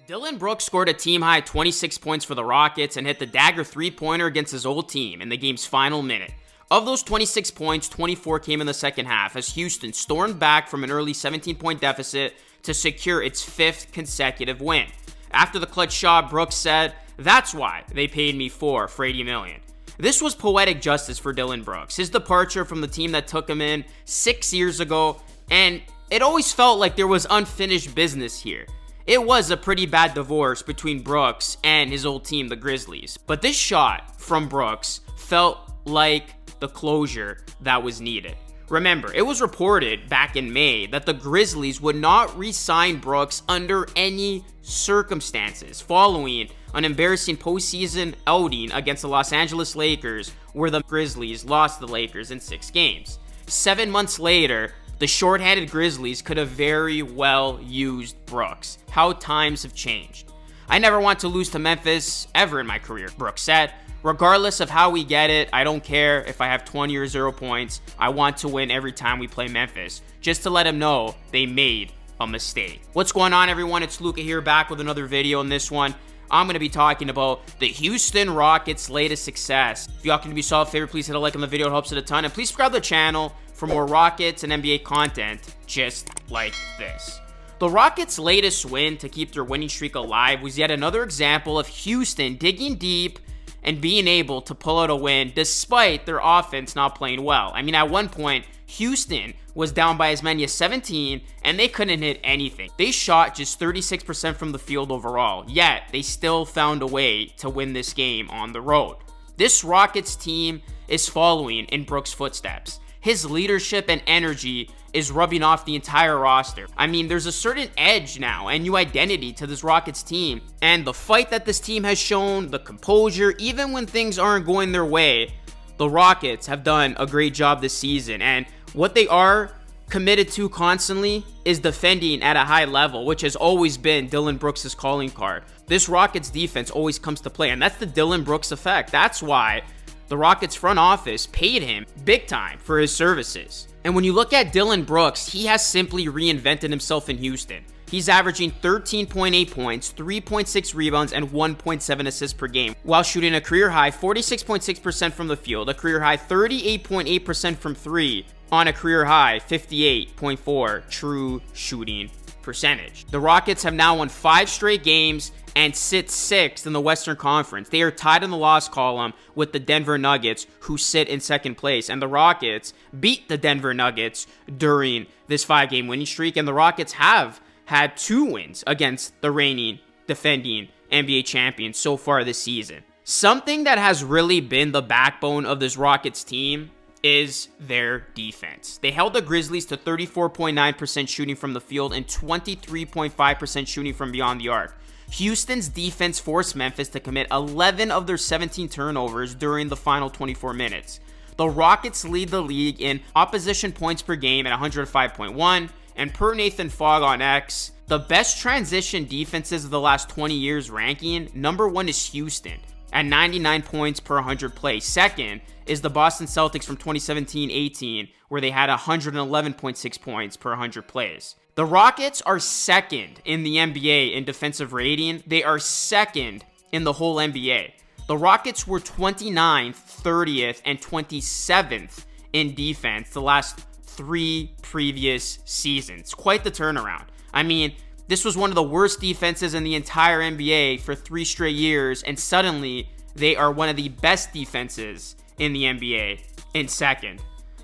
Dillon Brooks scored a team-high 26 points for the Rockets and hit the dagger three-pointer against his old team in the game's final minute. Of those 26 points, 24 came in the second half as Houston stormed back from an early 17-point deficit to secure its fifth consecutive win. After the clutch shot, Brooks said, "That's why they paid me for $80 million. This was poetic justice for Dillon Brooks, his departure from the team that took him in 6 years ago, and it always felt like there was unfinished business here. It was a pretty bad divorce between Brooks and his old team, the Grizzlies. But this shot from Brooks felt like the closure that was needed. Remember, it was reported back in May that the Grizzlies would not re-sign Brooks under any circumstances following an embarrassing postseason outing against the Los Angeles Lakers, where the Grizzlies lost the Lakers in 6 games. 7 months later, the shorthanded Grizzlies could have very well used Brooks. How times have changed. "I never want to lose to Memphis ever in my career," Brooks said. "Regardless of how we get it, I don't care if I have 20 or 0 points. I want to win every time we play Memphis, just to let them know they made a mistake." What's going on, everyone? It's Luca here, back with another video. In this one, I'm going to be talking about the Houston Rockets' latest success. If y'all can be solid favor, please hit a like on the video. It helps it a ton. And please subscribe to the channel for more Rockets and NBA content just like this. The Rockets' latest win to keep their winning streak alive was yet another example of Houston digging deep and being able to pull out a win despite their offense not playing well. I mean, at one point, Houston was down by as many as 17, and they couldn't hit anything. They shot just 36% from the field overall, yet they still found a way to win this game on the road. This Rockets team is following in Brooks' footsteps. His leadership and energy is rubbing off the entire roster. I mean, there's a certain edge now and new identity to this Rockets team. And the fight that this team has shown, the composure, even when things aren't going their way, the Rockets have done a great job this season. And what they are committed to constantly is defending at a high level, which has always been Dillon Brooks' calling card. This Rockets defense always comes to play, and that's the Dillon Brooks effect. That's why the Rockets front office paid him big time for his services. And when you look at Dillon Brooks, he has simply reinvented himself in Houston. He's averaging 13.8 points, 3.6 rebounds, and 1.7 assists per game, while shooting a career high 46.6% from the field, a career high 38.8% from 3, on a career high 58.4 true shooting percentage. The Rockets have now won 5 straight games and sit 6th in the Western Conference. They are tied in the loss column with the Denver Nuggets, who sit in 2nd place. And the Rockets beat the Denver Nuggets during this 5-game winning streak. And the Rockets have had 2 wins against the reigning, defending NBA champions so far this season. Something that has really been the backbone of this Rockets team is their defense. They held the Grizzlies to 34.9% shooting from the field and 23.5% shooting from beyond the arc. Houston's defense forced Memphis to commit 11 of their 17 turnovers during the final 24 minutes. The Rockets lead the league in opposition points per game at 105.1, and per Nathan Fogg on X, the best transition defenses of the last 20 years ranking, number 1 is Houston at 99 points per 100 plays. Second is the Boston Celtics from 2017-18, where they had 111.6 points per 100 plays. The Rockets are 2nd in the NBA in defensive rating. They are 2nd in the whole NBA. The Rockets were 29th, 30th, and 27th in defense the last 3 previous seasons. Quite the turnaround. I mean, this was one of the worst defenses in the entire NBA for 3 straight years, and suddenly they are one of the best defenses in the NBA in 2nd.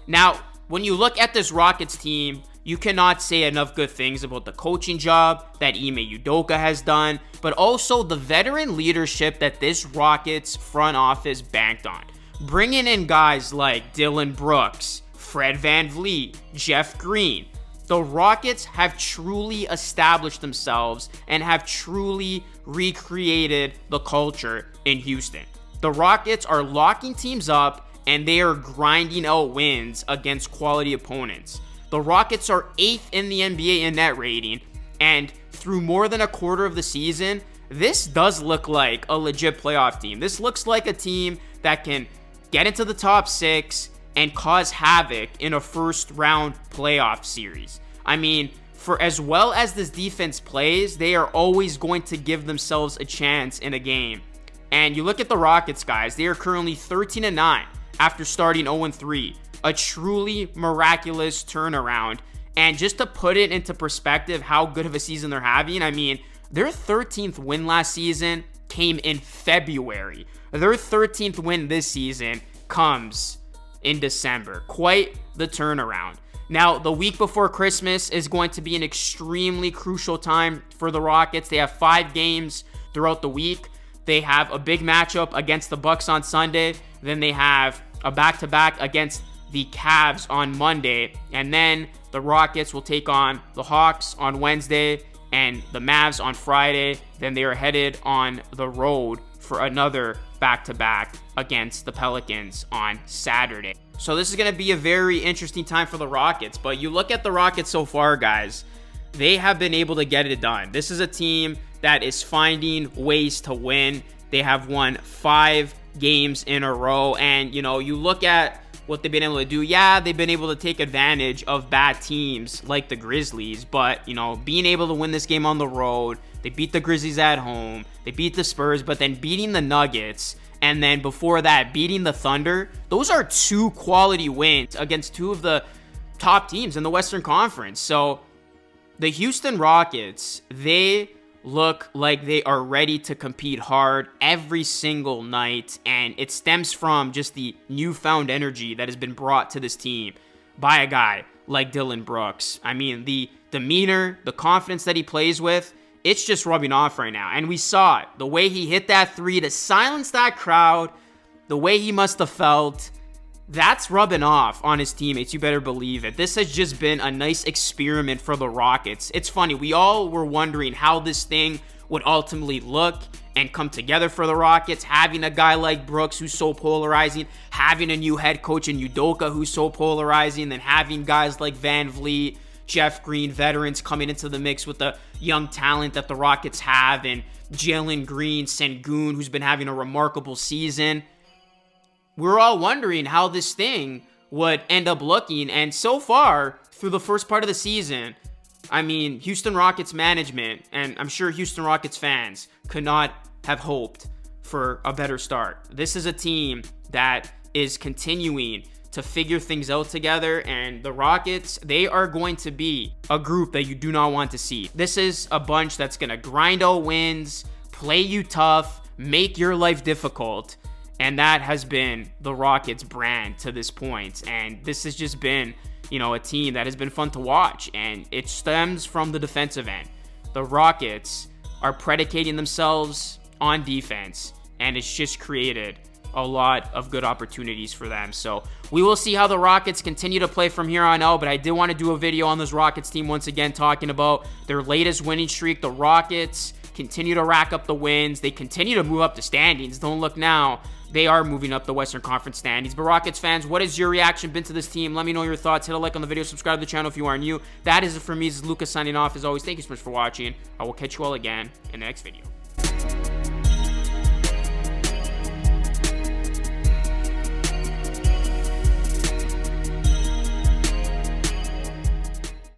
Now, when you look at this Rockets team, you cannot say enough good things about the coaching job that Ime Udoka has done, but also the veteran leadership that this Rockets front office banked on. Bringing in guys like Dillon Brooks, Fred VanVleet, Jeff Green. The Rockets have truly established themselves and have truly recreated the culture in Houston. The Rockets are locking teams up and they are grinding out wins against quality opponents. The Rockets are 8th in the NBA in net rating, and through more than a quarter of the season, this does look like a legit playoff team. This looks like a team that can get into the top 6 and cause havoc in a first round playoff series. I mean, for as well as this defense plays, they are always going to give themselves a chance in a game. And you look at the Rockets, guys, they are currently 13-9 after starting 0-3. A truly miraculous turnaround. And just to put it into perspective, how good of a season they're having, I mean, their 13th win last season came in February. Their 13th win this season comes in December. Quite the turnaround. Now, the week before Christmas is going to be an extremely crucial time for the Rockets. They have 5 games throughout the week. They have a big matchup against the Bucks on Sunday. Then they have a back-to-back against the Cavs on Monday. And then the Rockets will take on the Hawks on Wednesday and the Mavs on Friday. Then they are headed on the road for another back-to-back against the Pelicans on Saturday. So this is going to be a very interesting time for the Rockets. But you look at the Rockets so far, guys, they have been able to get it done. This is a team that is finding ways to win. They have won 5 games in a row. And, you know, you look at what they've been able to do. Yeah, they've been able to take advantage of bad teams like the Grizzlies. But, you know, being able to win this game on the road, they beat the Grizzlies at home, they beat the Spurs, but then beating the Nuggets, and then before that, beating the Thunder. Those are 2 quality wins against 2 of the top teams in the Western Conference. So the Houston Rockets, they look like they are ready to compete hard every single night, and it stems from just the newfound energy that has been brought to this team by a guy like Dillon Brooks. I mean, the demeanor, the confidence that he plays with, it's just rubbing off right now. And we saw it. The way he hit that 3 to silence that crowd, the way he must have felt, that's rubbing off on his teammates. You better believe it. This has just been a nice experiment for the Rockets. It's funny. We all were wondering how this thing would ultimately look and come together for the Rockets. Having a guy like Brooks who's so polarizing, having a new head coach in Udoka who's so polarizing, then having guys like Van Vliet, Jeff Green, veterans coming into the mix with the young talent that the Rockets have, and Jalen Green, Sengun, who's been having a remarkable season. We're all wondering how this thing would end up looking, and so far, through the first part of the season, I mean, Houston Rockets management, and I'm sure Houston Rockets fans, could not have hoped for a better start. This is a team that is continuing to figure things out together, and the Rockets, they are going to be a group that you do not want to see. This is a bunch that's going to grind out wins, play you tough, make your life difficult, and that has been the Rockets brand to this point. And this has just been, you know, a team that has been fun to watch, and it stems from the defensive end. The Rockets are predicating themselves on defense, and it's just created a lot of good opportunities for them. So we will see how the Rockets continue to play from here on out, but I did want to do a video on this Rockets team once again, talking about their latest winning streak. The Rockets continue to rack up the wins. They continue to move up the standings. Don't look now. They are moving up the Western Conference standings. But Rockets fans, what has your reaction been to this team? Let me know your thoughts. Hit a like on the video. Subscribe to the channel if you are new. That is it for me. This is Lucas signing off. As always, thank you so much for watching. I will catch you all again in the next video.